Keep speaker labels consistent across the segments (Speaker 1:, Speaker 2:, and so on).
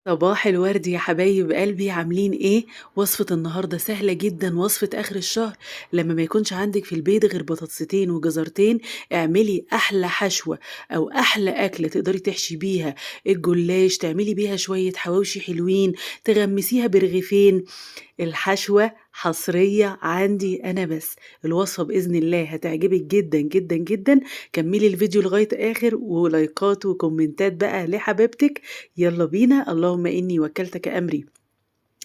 Speaker 1: صباح الورد يا حبايب قلبي، عاملين ايه؟ وصفة النهاردة سهلة جدا، وصفة اخر الشهر. لما ما يكونش عندك في البيت غير بطاطستين وجزرتين، اعملي احلى حشوة او احلى اكلة تقدري تحشي بيها الجلاش، تعملي بيها شوية حواوشي حلوين، تغمسيها برغيفين. الحشوة حصرية عندي أنا بس. الوصفة بإذن الله هتعجبك جدًا، جدًا، جدًا. كمّلي الفيديو لغاية آخر، ولايكات وكومنتات بقى لحبيبتِك. يالّا بينا. اللهم إني وكّلتك أمري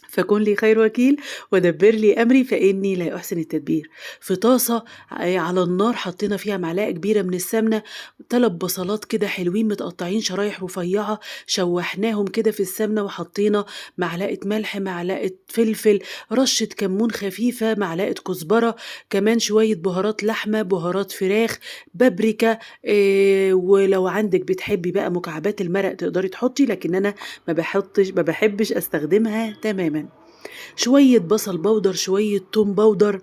Speaker 1: فكن لي خير وكيل، ودبر لي أمري فإني لا أحسن التدبير. في طاسة على النار حطينا فيها معلقة كبيرة من السمنة، 3 بصلات كده حلوين متقطعين شرايح رفيعة، شوحناهم كده في السمنة، وحطينا معلقة ملح، معلقة فلفل، رشة كمون خفيفة، معلقة كزبرة، كمان شوية بهارات لحمة، بهارات فراخ، بابريكا. ولو عندِك بتحبي بقى مكعبات المرق تقدري تحطي، لكن أنا ما باحبش أستخدمها تمامًا. شوية بصل بودر، شوية توم بودر،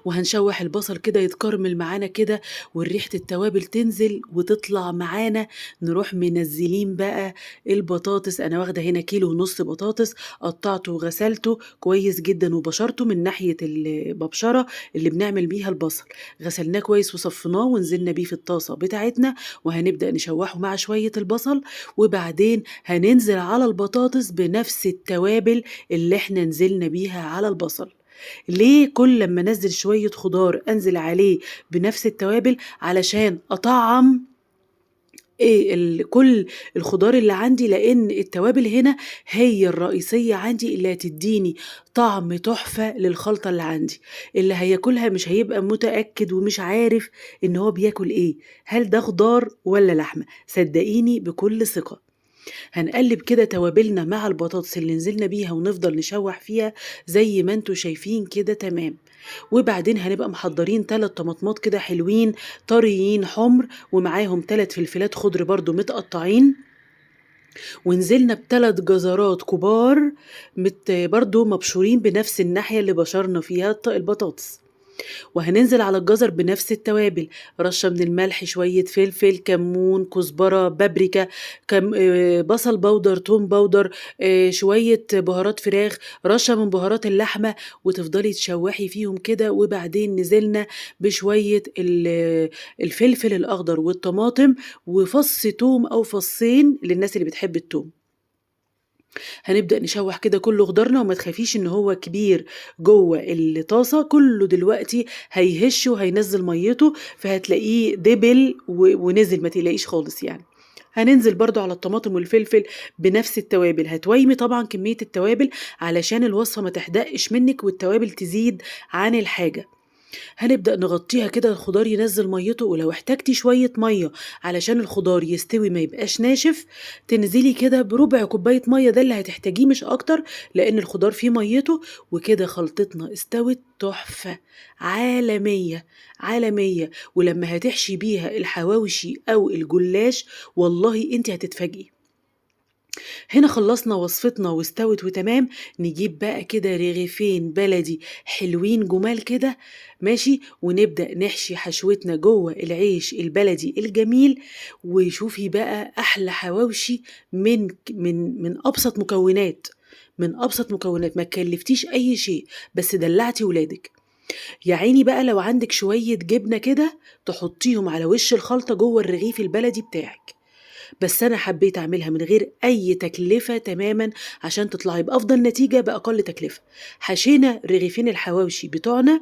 Speaker 1: وهنشوّح البصل كده يتكرمل معانا كده، وريحة التوابل تنزل وتطلع معانا. نروح منزّلين بقى البطاطس. أنا واخدة هنا كيلو ونص بطاطس، قطّعته وغسلته كويس جدًا وبشرته من ناحية المبشرة اللي بنعمل بيها البصل. غسلناه كويس وصفّيناه ونزلنا بيه في الطاسة بتاعتنا، وهنبدأ نشوّحه مع شوية البصل، وبعدين هننزل على البطاطس بنفس التوابل اللي إحنا نزلنا بيها على البصل. ليه كل لمّا أنزّل شوية خضار أنزل عليه بنفس التوابل؟ علشان أطعّم كل الخضار اللي عندي، لإن التوابل هنا هي الرئيسية عندي اللي هتدّيني طعم تحفة للخلطة اللي عندي. اللي هياكلها مش هيبقى متأكد ومش عارف إن هو بياكل إيه، هل ده خضار والّا لحمة؟ صدقيني بكل ثقة. هنقلّب كده توابلنا مع البطاطس اللي نزلنا بيها، ونفضل نشوّح فيها زي ما أنتم شايفين كده تمام. وبعدين هنبقى محضّرين 3 طماطمات كده حلوين طريين حُمر، ومعاهم 3 فلفلات خضر برضه متقطّعين، ونزلنا ب3 جزرات كبار برضه مبشورين بنفس الناحية اللي بشرنا فيها البطاطس. وهننزل على الجزر بنفس التوابل، رشة من الملح، شوية فلفل، كمون، كزبرة، بابريكا، كم بصل بودر، توم بودر، شوية بهارات فراخ، رشة من بهارات اللحمة، وتفضلي تشوّحي فيهم كده. وبعدين نزلنا بشوية الفلفل الأخضر والطماطم، وفص توم أو فصين للناس اللي بتحب التوم. هنبدأ نشوّح كده كل خضارنا، وما تخافيش إن هو كبير جوّه الطاسة، كلّه دلوقتي هيهِش وهينزّل مَيّته، فهتلاقيه دِبِل ونزل، ما تقلقيش خالص يعني. هننزل برضه على الطماطم والفلفل بنفس التوابل، هتوايمي طبعًا كمية التوابل علشان الوصفة ما تحدقش منِّك والتوابل تزيد عن الحاجة. هنبدأ نغطّيها كده الخضار ينزّل مَيّته، ولو احتجتِ شوية مَيّة علشان الخضار يستوي ما يبقاش ناشف، تنزلي كده بربع كوباية مَيّة، ده اللي هتحتاجيه مش أكتر، لإن الخضار فيه مَيّته. وكده خلطتنا استوت تحفة، عالمية، عالمية. ولمّا هتحشي بيها الحواوشي أو الجلاش والله أنتِ هتتفاجئي. هنا خلّصنا وصفتنا واستوت وتمام. نجيب بقى كده رغيفين بلدي حلوين جُمال كده، ماشي، ونبدأ نحشي حشوتنا جوّه العيش البلدي الجميل. وشوفي بقى أحلى حواوشي من أبسط مكونات، من أبسط مكونات، ما كلّفتيش أي شيء، بس دلّعتِ ولادِك. يا عيني بقى لو عندِك شوية جبنة كده تحطيهم على وش الخلطة جوّه الرغيف البلدي بتاعِك. بس أنا حبيت أعملها من غير أي تكلفة تمامًا، عشان تطلعي بأفضل نتيجة بأقل تكلفة. حشينا رغيفين الحواوشي بتوعنا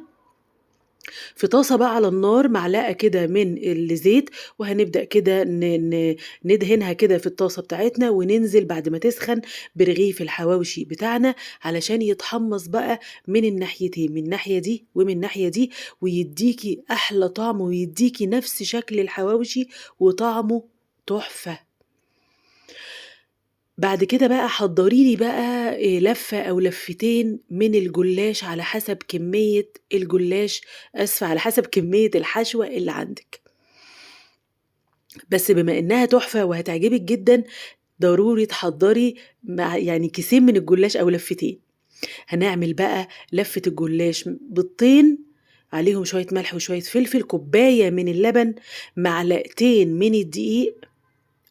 Speaker 1: في طاسة بقى على النار، معلقة كده من الزيت، وهنبدأ كده ن ن ندهنها كده في الطاسة بتاعتنا، وننزل بعد ما تسخن برغيف الحواوشي بتاعنا، علشان يتحمّص بقى من الناحيتين، من الناحية دي ومن الناحية دي، ويدّيكِ أحلى طعم، ويدّيكِ نفس شكل الحواوشي وطعمه تحفة. بعد كده بقى حضّري لي بقى لفة أو لفتين من الجلاش على حسب كمية الجلاش، آسفة، على حسب كمية الحشوة اللي عندِك. بس بما إنها تحفة وهتعجبِك جدًا، ضروري تحضّري يعني كيسين من الجلاش أو لفتين. هنعمل بقى لفة الجلاش بيضتين عليهم شوية ملح وشوية فلفل، كوباية من اللبن، معلقتين من الدقيق،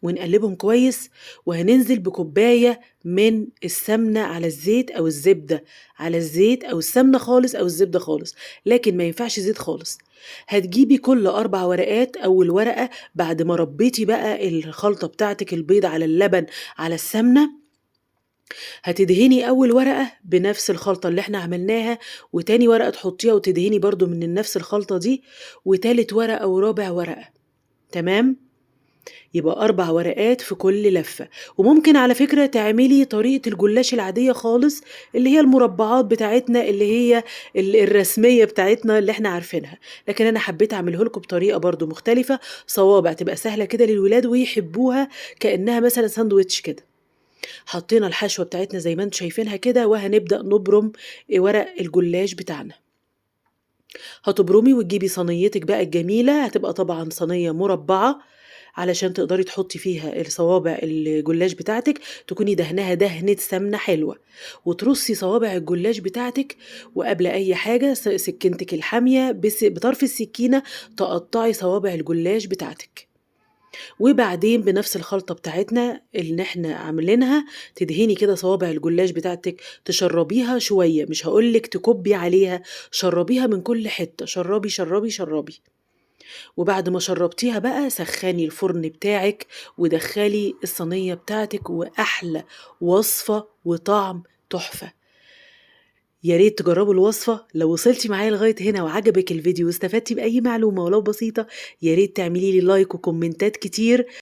Speaker 1: ونقلبهم كويس، وهننزل بكوباية من السمنة على الزيت أو الزبدة على الزيت أو السمنة خالص أو الزبدة خالص، لكن ما ينفعش زيت خالص. هتجيبي كل 4 ورقات، أول ورقة بعد ما ربيتي بقى الخلطة بتاعتك البيض على اللبن على السمنة، هتدهني أول ورقة بنفس الخلطة اللي احنا عملناها، وتاني ورقة تحطيها وتدهني برضو من نفس الخلطة دي، وتالت ورقة ورابع ورقة. تمام؟ يبقى 4 ورقات في كل لفة. وممكن على فكرة تعملي طريقة الجلاش العادية خالص، اللي هي المربعات بتاعتنا، اللي هي الرسمية بتاعتنا اللي احنا عارفينها، لكن أنا حبيت أعمله لكم بطريقة برضو مختلفة، صوابع تبقى سهلة كده للولاد ويحبوها كأنها مثلا ساندويتش كده. حطينا الحشوة بتاعتنا زي ما انتم شايفينها كده، وهنبدأ نبرم ورق الجلاش بتاعنا. هتبرمي وتجيبي صينيتك بقى الجميلة، هتبقى طبعا صينية مربعة علشان تقدري تحطي فيها الصوابع الجلاش بتاعتك، تكوني دهنها دهنة سمنة حلوة، وترصي صوابع الجلاش بتاعتك. وقبل أي حاجة سكينتك الحامية بطرف السكينة تقطعي صوابع الجلاش بتاعتك. وبعدين بنفس الخلطة بتاعتنا اللي احنا عاملينها تدهني كده صوابع الجلاش بتاعتك، تشربيها شوية، مش هقولك تكبي عليها، شربيها من كل حتة، شربي شربي شربي. وبعد ما شربتيها بقى سخني الفرن بتاعك ودخلي الصينية بتاعتك، وأحلى وصفة وطعم تحفة. يا ريت تجربوا الوصفة. لو وصلتي معايا لغاية هنا وعجبك الفيديو واستفدتي بأي معلومة ولو بسيطة، يا ريت تعملي لي لايك وكومنتات كتير.